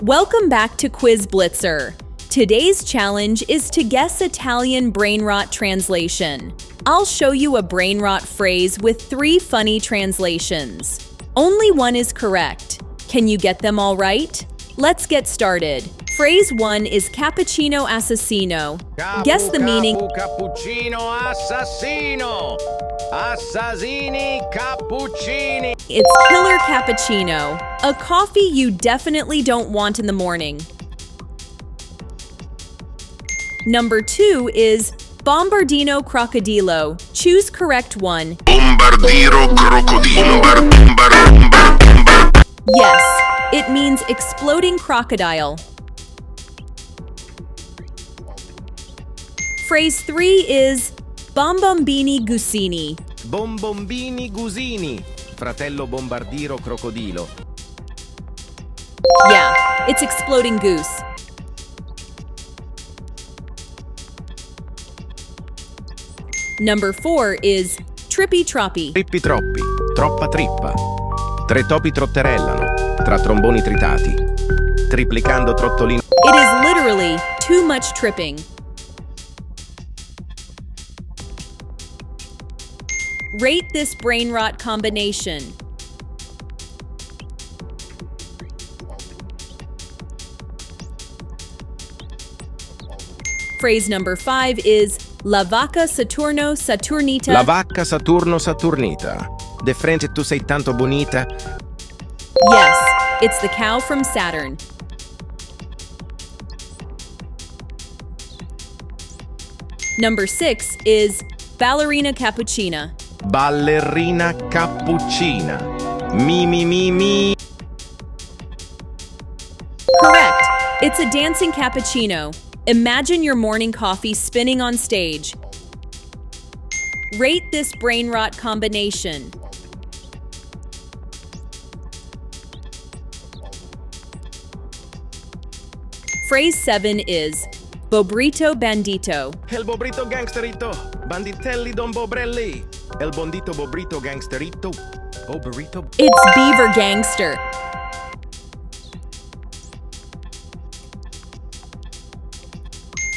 Welcome back to Quiz Blitzer. Today's challenge is to guess Italian brainrot translation. I'll show you a brainrot phrase with 3 funny translations. Only one is correct. Can you get them all right? Let's get started. Phrase 1 is cappuccino assassino. Guess the meaning. Cappuccino assassino. Assassini cappuccini. It's killer cappuccino, a coffee you definitely don't want in the morning. Number 2 is bombardino crocodilo. Choose correct one. Bombardiro crocodilo. Yes, it means exploding crocodile. Phrase 3 is bombombini gusini. Bombombini gusini. Fratello bombardiro crocodilo. Yeah, it's exploding goose. Number 4 is trippy troppy. Trippi troppi. Troppa trippa. 3 topi trotterellano. Tra tromboni tritati. Triplicando trottolino. It is literally too much tripping. Rate this brainrot combination. Phrase number 5 is la vacca Saturno Saturnita. La vacca Saturno Saturnita. De frente tu sei tanto bonita. Yes, it's the cow from Saturn. Number 6 is ballerina cappuccina. Ballerina cappuccina. Mi. Correct. It's a dancing cappuccino. Imagine your morning coffee spinning on stage. Rate this brainrot combination. Phrase 7 is bobrito bandito. El bobrito gangsterito. Banditelli don bobrelli. El bondito bobrito gangsterito. Bobrito. It's beaver gangster.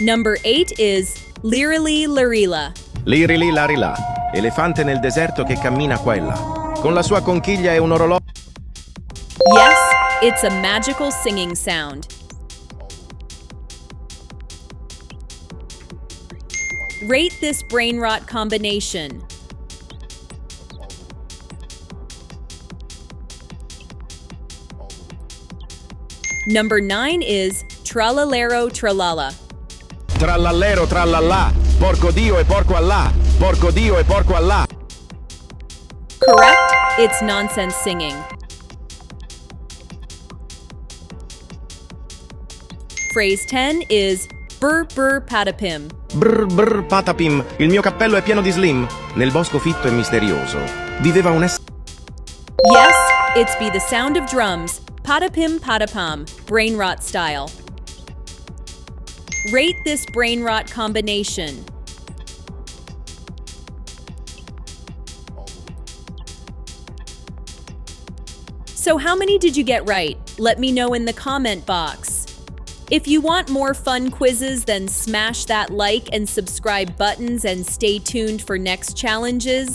Number 8 is lirili larila. Lirili larila. Elefante nel deserto che cammina qua e là. Con la sua conchiglia e un orologio. Yes, it's a magical singing sound. Rate this brainrot combination. Number 9 is tralalero tralala. Trallallero trallallà. Porco Dio e porco Allah. Porco Dio e porco Allah. Correct, it's nonsense singing. Phrase 10 is brr patapim. Brr patapim. Il mio cappello è pieno di slim. Nel bosco fitto e misterioso viveva un essere. Yes, it's be the sound of drums. Patapim patapam, brainrot style. Rate this brainrot combination. So how many did you get right? Let me know in the comment box. If you want more fun quizzes, then smash that like and subscribe buttons and stay tuned for next challenges.